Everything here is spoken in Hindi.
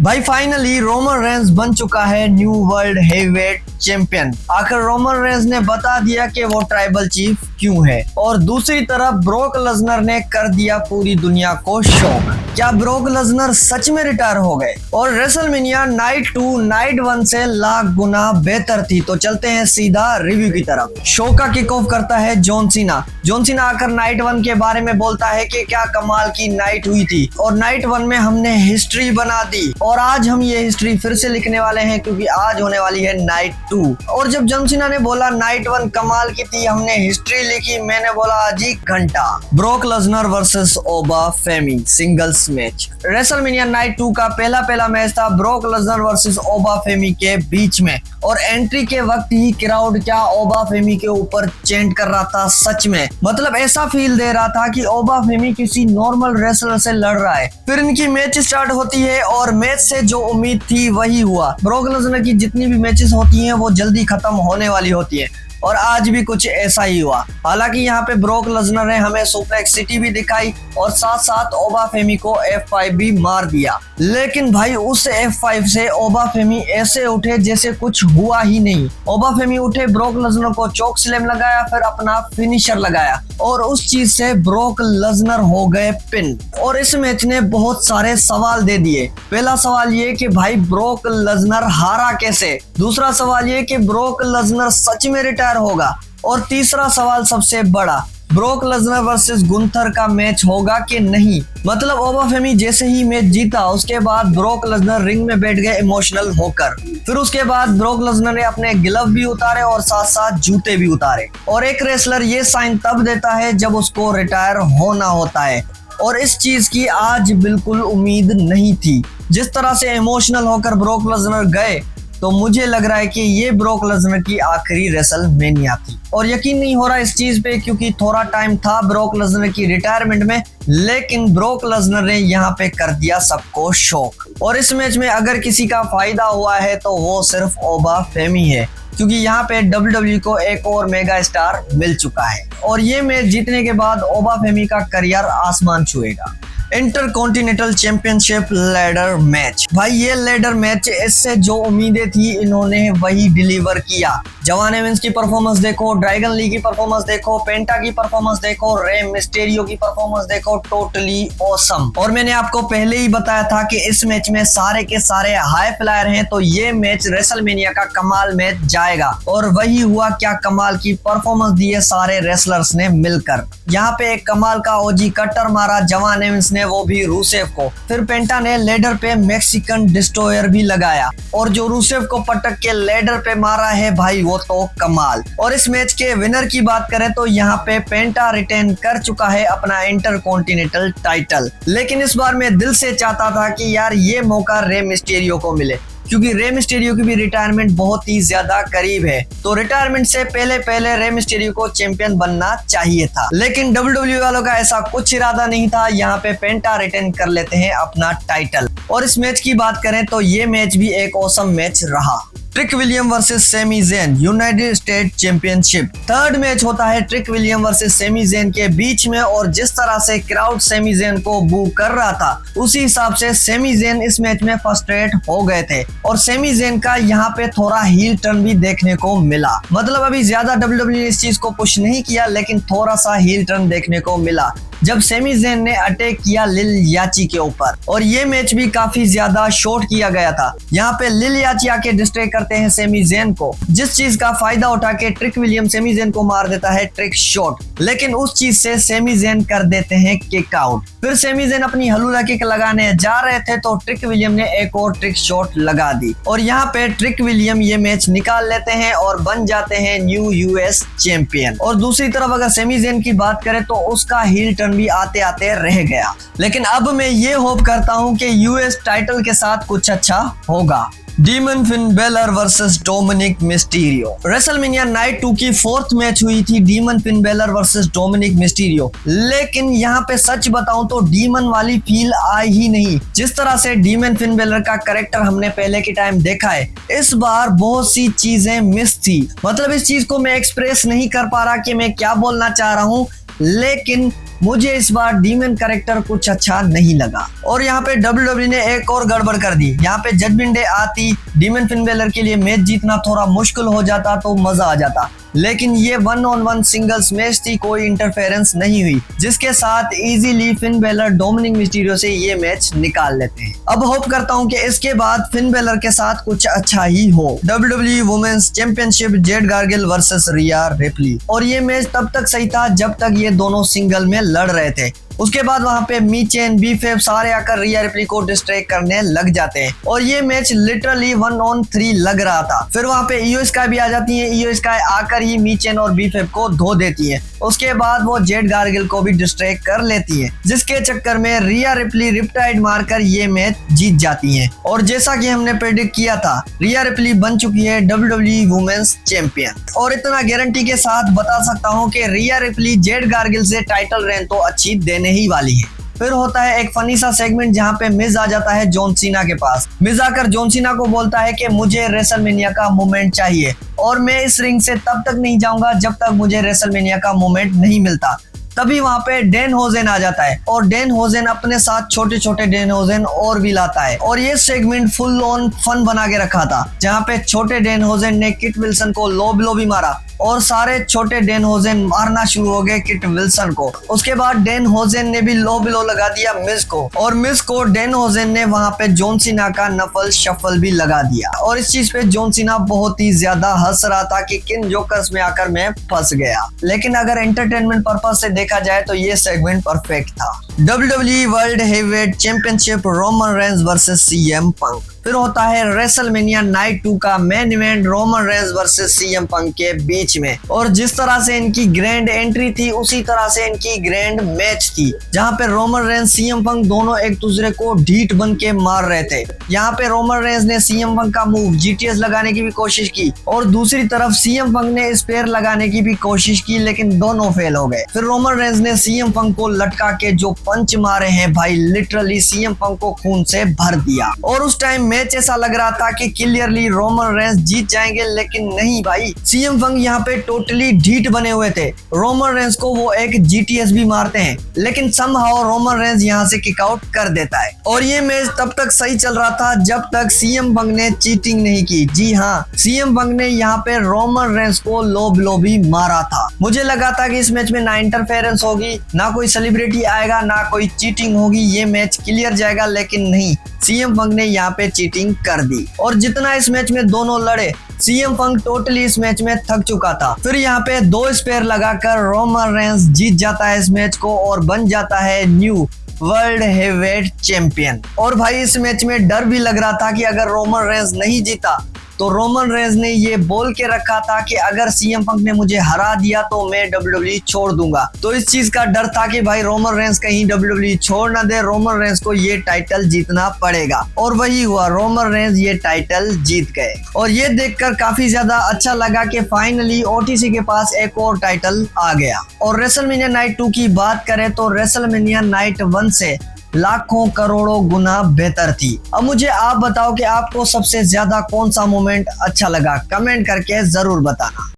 भाई फाइनली रोमन रेंस बन चुका है न्यू वर्ल्ड हेवीवेट चैंपियन। आखिर रोमन रेंस ने बता दिया कि वो ट्राइबल चीफ क्यों है। और दूसरी तरफ ब्रोक लेसनर ने कर दिया पूरी दुनिया को शॉक। क्या ब्रोक लेसनर सच में रिटायर हो गए? और रेसलमेनिया नाइट 2 नाइट 1 से लाख गुना बेहतर थी। तो चलते हैं सीधा रिव्यू की तरफ। शो का किक ऑफ करता है जॉन सीना। जॉन सीना आकर नाइट 1 के बारे में बोलता है कि क्या कमाल की नाइट हुई थी और नाइट 1 में हमने हिस्ट्री बना दी और आज हम ये हिस्ट्री फिर से लिखने वाले हैं क्योंकि आज होने वाली है नाइट 2। और जब जॉन सीना ने बोला नाइट 1 कमाल की थी, हमने हिस्ट्री लिखी, मैंने बोला अजी घंटा। Brock Lesnar versus Oba Femi singles match. WrestleMania night 2 का पहला मैच था Brock Lesnar versus Oba Femi के बीच में। और एंट्री के वक्त ही क्राउड क्या ओबा फेमी के ऊपर चेंट कर रहा था। सच में मतलब ऐसा फील दे रहा था कि ओबा फेमी किसी नॉर्मल रेसलर से लड़ रहा है। फिर इनकी मैच स्टार्ट होती है और मैच से जो उम्मीद थी वही हुआ। ब्रोक लेसनर की जितनी भी मैचेस होती हैं वो जल्दी खत्म होने वाली होती है और आज भी कुछ ऐसा ही हुआ। हालांकि यहाँ पे ब्रोक लेसनर ने हमें सुप्लेक्स सिटी भी दिखाई और साथ साथ ओबा फेमी को F5 भी मार दिया। लेकिन भाई उस F5 से ओबा फेमी ऐसे उठे जैसे कुछ हुआ ही नहीं। ओबा फेमी उठे, ब्रोक लेसनर को चोक स्लैम लगाया, फिर अपना फिनिशर लगाया और उस चीज से ब्रोक लेसनर हो गए पिन। और इस मैच ने बहुत सारे सवाल दे दिए। पहला सवाल ये कि भाई ब्रोक लेसनर हारा कैसे। दूसरा सवाल ये कि ब्रोक लेसनर सच में रिटायर होगा। और तीसरा सवाल सबसे बड़ा, ब्रोक लेसनर वर्सेस गुंथर का मैच होगा कि नहीं। मतलब ओबा फेमी जैसे ही मैच जीता उसके बाद ब्रोक लेसनर रिंग में बैठ गए इमोशनल होकर। फिर उसके बाद ब्रोक लेसनर ने अपने ग्लव भी उतारे और साथ साथ जूते भी उतारे। और एक रेसलर ये साइन तब देता है जब उसको रिटायर होना होता है और इस चीज की आज बिल्कुल उम्मीद नहीं थी। जिस तरह से इमोशनल होकर ब्रोक लेसनर गए तो मुझे लग रहा है कि ये ब्रोक लेसनर की आखिरी रेसलमेनिया थी। और यकीन नहीं हो रहा इस चीज पे क्योंकि थोड़ा टाइम था ब्रोक लेसनर की रिटायरमेंट में, लेकिन ब्रोक लेसनर ने यहाँ पे कर दिया सबको शॉक। और इस मैच में अगर किसी का फायदा हुआ है तो वो सिर्फ ओबा फेमी है क्योंकि यहाँ पे WWE को एक और मेगा स्टार मिल चुका है। और ये मैच जीतने के बाद ओबा फेमी का करियर आसमान छुएगा। Intercontinental championship ladder match. भाई ये लैडर मैच, इससे जो उम्मीदें थी इन्होंने वही डिलीवर किया। जवान एवंस की परफॉर्मेंस देखो, ड्रैगन ली की परफॉर्मेंस देखो, पेंटा की परफॉर्मेंस देखो, रे मिस्टेरियो की परफॉर्मेंस देखो, टोटली ऑसम। और मैंने आपको पहले ही बताया था कि इस मैच में सारे के सारे हाई फ्लायर हैं तो ये मैच रेसलमेनिया का कमाल मैच जाएगा। और वही हुआ, क्या कमाल की परफॉर्मेंस दी है सारे रेसलर्स ने मिलकर। यहाँ पे एक कमाल का ओजी कटर मारा जवान एवंस ने, वो भी रूसेफ को। फिर पेंटा ने लेडर पे मैक्सिकन डिस्ट्रॉयर भी लगाया और जो रूसेफ को पटक के लेडर पे मारा है भाई वो तो कमाल। और इस मैच के विनर की बात करें तो यहाँ पे पेंटा रिटेन कर चुका है अपना इंटरकॉन्टिनेंटल टाइटल। लेकिन इस बार मैं दिल से चाहता था कि यार ये मौका रे मिस्टेरियो को मिले क्योंकि रे मिस्टेरियो की भी रिटायरमेंट बहुत ही ज्यादा करीब है। तो रिटायरमेंट से पहले रे मिस्टेरियो को चैंपियन बनना चाहिए था। लेकिन WWE वालों का ऐसा कुछ इरादा नहीं था। यहाँ पे पेंटा रिटेन कर लेते हैं अपना टाइटल। और इस मैच की बात करें तो ये मैच भी एक ऑसम मैच रहा। Trick William versus Sami Zayn United State championship. Third match होता है Trick William versus Sami Zayn के बीच में। और जिस तरह से क्राउड सेमी ज़ेन को बू कर रहा था उसी हिसाब से सेमी ज़ेन इस मैच में फ्रस्ट्रेट हो गए थे। और सेमी ज़ेन का यहाँ पे थोड़ा हील टर्न भी देखने को मिला। मतलब अभी ज्यादा WWE ने इस चीज को पुश नहीं किया लेकिन थोड़ा सा हील टर्न देखने को मिला जब सेमी ज़ेन ने अटैक किया लिल याची के ऊपर। और ये मैच भी काफी ज्यादा शॉर्ट किया गया था। यहाँ पे लिल याची आके डिस्ट्रैक्ट करते हैं सेमी ज़ेन को, जिस चीज का फायदा उठा के ट्रिक विलियम सेमी ज़ेन को मार देता है ट्रिक शॉट। लेकिन उस चीज से सेमी ज़ेन कर देते हैं किक आउट। फिर सेमी ज़ेन अपनी हलूला किक लगाने जा रहे थे तो ट्रिक विलियम ने एक और ट्रिक शॉट लगा दी और यहाँ पे ट्रिक विलियम ये मैच निकाल लेते हैं और बन जाते हैं न्यू US चैंपियन। और दूसरी तरफ अगर सेमी ज़ेन की बात करें तो उसका हील टर्न भी आते आते रह गया। लेकिन अब मैं ये होप करता हूं कि US टाइटल के साथ कुछ अच्छा होगा। Demon fin baler versus Dominik Mysterio. WrestleMania night 2 की फोर्थ मैच हुई थी demon fin baler versus Dominik Mysterio. लेकिन यहाँ पे सच बताऊं तो डीमन वाली फील आई ही नहीं। जिस तरह से डीमन फिन बेलर का कैरेक्टर हमने पहले के टाइम देखा है, इस बार बहुत सी चीजें मिस थी। मतलब इस चीज को मैं एक्सप्रेस नहीं कर पा रहा कि मैं क्या बोलना चाह रहा हूँ लेकिन मुझे इस बार डीमन कैरेक्टर कुछ अच्छा नहीं लगा। और यहाँ पे WWE ने एक और गड़बड़ कर दी। यहाँ पे जजमेंट डे आती, डीमन फिन बेलर के लिए मैच जीतना थोड़ा मुश्किल हो जाता तो मजा आ जाता, लेकिन ये 1-on-1 सिंगल्स मैच थी, कोई इंटरफेरेंस नहीं हुई, जिसके साथ easily fin baler Dominik Mysterio से ये मैच निकाल लेते हैं। अब होप करता हूँ कि इसके बाद फिन बेलर के साथ कुछ अच्छा ही हो। WWE women's championship Jade Cargill versus Rhea Ripley. और ये मैच तब तक सही था जब तक ये दोनों सिंगल में लड़ रहे थे। उसके बाद वहां पे मीचेन, बीफेब सारे आकर रिया रिप्ली को डिस्ट्रैक्ट करने लग जाते हैं और ये मैच लिटरली 1-on-3 लग रहा था। फिर वहां पे ईओ स्काई भी आ जाती है। ईओ स्काई आकर ही मीचेन और बीफेब को धो देती है। उसके बाद वो जेड गार्गिल को भी डिस्ट्रैक्ट कर लेती है, जिसके चक्कर में रिया रिप्ली रिपटाइड मारकर ये मैच जीत जाती है। और जैसा कि हमने प्रेडिक्ट किया था, रिया रिप्ली बन चुकी है WWE वुमेन्स चैंपियन। और इतना गारंटी के साथ बता सकता हूँ कि रिया रिप्ली जेड गार्गिल से टाइटल रेन तो अच्छी देने ही वाली है। फिर होता है एक फनी सा सेगमेंट जहां पे मिज आ जाता है जॉन सीना के पास। मिज आकर जॉन सीना को बोलता है कि मुझे रेसलमेनिया का मोमेंट चाहिए और मैं इस रिंग से तब तक नहीं जाऊंगा जब तक मुझे रेसलमेनिया का मोमेंट नहीं मिलता। तभी वहां पे डैन होजेन आ जाता है और डैन होजेन अपने साथ छोटे छोटे डैन होजेन और भी लाता है। और ये सेगमेंट फुल ऑन फन बना के रखा था, जहां पे छोटे डैन होजेन ने किट विल्सन को लो ब्लो भी मारा और सारे छोटे डैन होजेन मारना शुरू हो गए किट विल्सन को। उसके बाद डैन होजेन ने भी लो बिलो लगा दिया मिज को, और मिज को डैन होजेन ने वहां पे जॉन सीना का नफल शफल भी लगा दिया। और इस चीज पे जॉन सीना बहुत ही ज्यादा हंस रहा था कि किन जोकर्स में आकर मैं फंस गया। लेकिन अगर एंटरटेनमेंट पर्पज से देखा जाए तो ये सेगमेंट परफेक्ट था। WWE world heavyweight championship Roman Reigns versus CM पंक। फिर होता है रेसलमेनिया नाइट 2 का main event Roman Reigns versus CM पंक के बीच में। और जिस तरह से इनकी ग्रैंड एंट्री थी उसी तरह से इनकी ग्रैंड मैच थी, जहां पे रोमन रेंस CM पंक दोनों एक दूसरे को ढीठ बन के मार रहे थे। यहाँ पे रोमन रेंस ने CM पंक का मूव GTS लगाने की भी कोशिश की और दूसरी तरफ CM पंक ने स्पेयर लगाने की भी कोशिश की, लेकिन दोनों फेल हो गए। फिर रोमन रेंस ने CM पंक को लटका के जो पंच मारे हैं भाई, लिटरली CM पंक को खून से भर दिया। और उस टाइम मैच ऐसा लग रहा था कि क्लियरली रोमन रेंस जीत जाएंगे, लेकिन नहीं भाई, CM पंक यहाँ पे टोटली ढीठ बने हुए थे। रोमन रेंस को वो एक GTS भी मारते हैं, लेकिन समहाउ रोमन रेंस यहाँ से किक आउट कर देता है। और ये मैच तब तक सही चल रहा था जब तक CM पंक ने चीटिंग नहीं की। जी हाँ, CM पंक ने यहाँ पे रोमन रेंस को लो ब्लो भी मारा था। मुझे लगा था कि इस मैच में ना इंटरफेरेंस होगी, ना कोई सेलिब्रिटी आएगा, ना कोई चीटिंग होगी, ये मैच क्लियर जाएगा, लेकिन नहीं, CM पंक ने यहाँ पे चीटिंग कर दी। और जितना इस मैच में दोनों लड़े, CM पंक टोटली इस मैच में थक चुका था। फिर यहाँ पे 2 स्पेयर लगाकर रोमन रेंस जीत जाता है इस मैच को और बन जाता है न्यू वर्ल्ड हेवीवेट चैंपियन। और भाई इस मैच में डर भी लग रहा था कि अगर रोमन रेंस नहीं जीता तो रोमन रेंस ने ये बोल के रखा था कि अगर CM पंक ने मुझे हरा दिया तो मैं WWE छोड़ दूंगा। तो इस चीज का डर था कि भाई रोमन रेंस कहीं WWE छोड़ ना दे, रोमन रेंस को ये टाइटल जीतना पड़ेगा। और वही हुआ, रोमन रेंस ये टाइटल जीत गए। और ये देखकर काफी ज्यादा अच्छा लगा कि फाइनली OTC के पास एक और टाइटल आ गया। और रेसलमेनिया नाइट 2 की बात करें तो रेसलमेनिया नाइट 1 से लाखों करोड़ों गुना बेहतर थी। अब मुझे आप बताओ कि आपको सबसे ज्यादा कौन सा मोमेंट अच्छा लगा, कमेंट करके जरूर बताना।